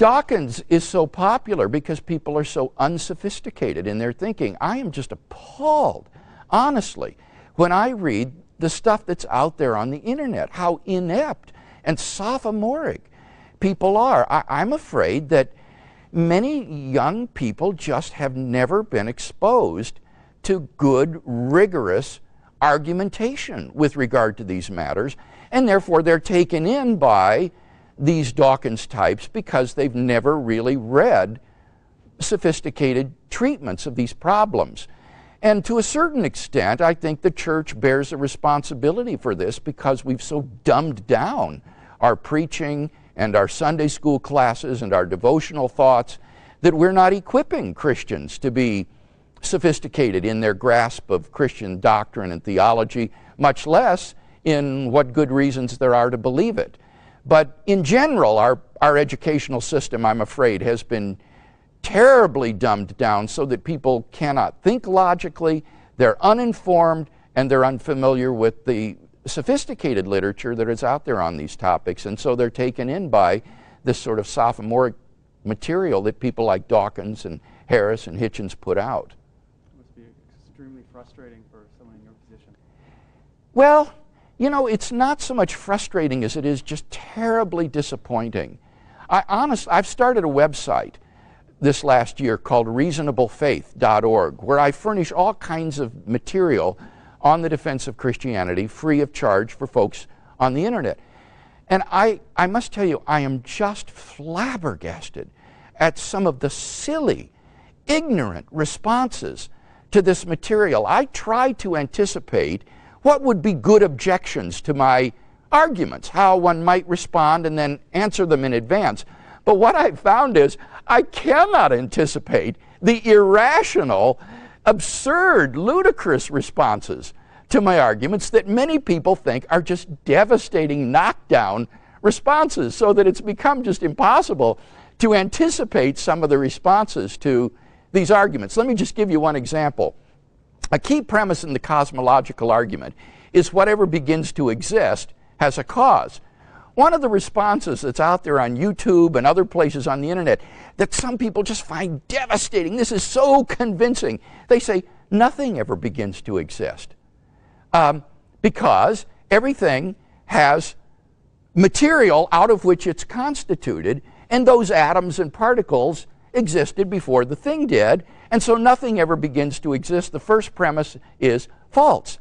Dawkins is so popular because people are so unsophisticated in their thinking. I am just appalled, honestly, when I read the stuff that's out there on the internet, how inept and sophomoric people are. I'm afraid that many young people just have never been exposed to good, rigorous argumentation with regard to these matters, and therefore they're taken in by these Dawkins types because they've never really read sophisticated treatments of these problems. And to a certain extent, I think the church bears a responsibility for this because we've so dumbed down our preaching and our Sunday school classes and our devotional thoughts that we're not equipping Christians to be sophisticated in their grasp of Christian doctrine and theology, much less in what good reasons there are to believe it. But in general, our educational system, I'm afraid, has been terribly dumbed down so that people cannot think logically, they're uninformed, and they're unfamiliar with the sophisticated literature that is out there on these topics, and so they're taken in by this sort of sophomoric material that people like Dawkins and Harris and Hitchens put out. It must be extremely frustrating for someone in your position. Well, you know, it's not so much frustrating as it is just terribly disappointing. I've started a website this last year called reasonablefaith.org, where I furnish all kinds of material on the defense of Christianity free of charge for folks on the internet. And I must tell you, I am just flabbergasted at some of the silly, ignorant responses to this material. I try to anticipate what would be good objections to my arguments, how one might respond and then answer them in advance. But what I've found is I cannot anticipate the irrational, absurd, ludicrous responses to my arguments that many people think are just devastating knockdown responses, so that it's become just impossible to anticipate some of the responses to these arguments. Let me just give you one example. A key premise in the cosmological argument is whatever begins to exist has a cause. One of the responses that's out there on YouTube and other places on the internet that some people just find devastating, this is so convincing, they say nothing ever begins to exist because everything has material out of which it's constituted, and those atoms and particles existed before the thing did, and so nothing ever begins to exist. The first premise is false.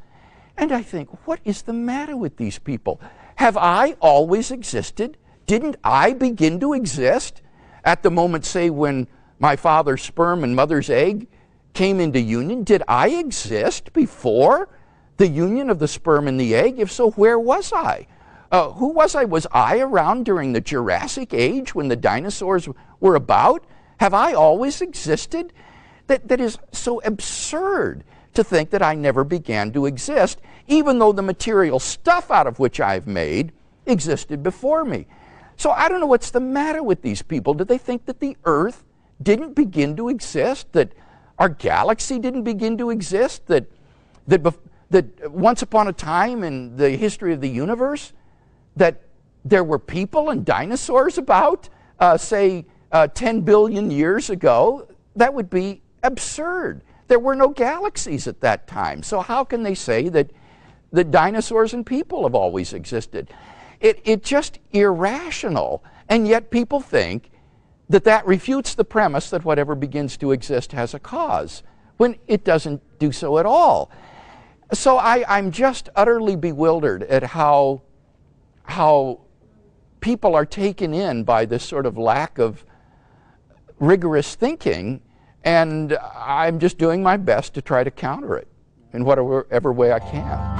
And I think, what is the matter with these people? Have I always existed? Didn't I begin to exist at the moment, say, when my father's sperm and mother's egg came into union? Did I exist before the union of the sperm and the egg? If so, where was I? Who was I? Was I around during the Jurassic Age when the dinosaurs were about? Have I always existed? That is so absurd to think that I never began to exist, even though the material stuff out of which I've made existed before me. So I don't know what's the matter with these people. Do they think that the Earth didn't begin to exist, that our galaxy didn't begin to exist, that once upon a time in the history of the universe, that there were people and dinosaurs about, say, 10 billion years ago? That would be absurd. There were no galaxies at that time. So how can they say that the dinosaurs and people have always existed? It's just irrational. And yet people think that that refutes the premise that whatever begins to exist has a cause, when it doesn't do so at all. So I'm just utterly bewildered at how people are taken in by this sort of lack of rigorous thinking, and I'm just doing my best to try to counter it in whatever way I can.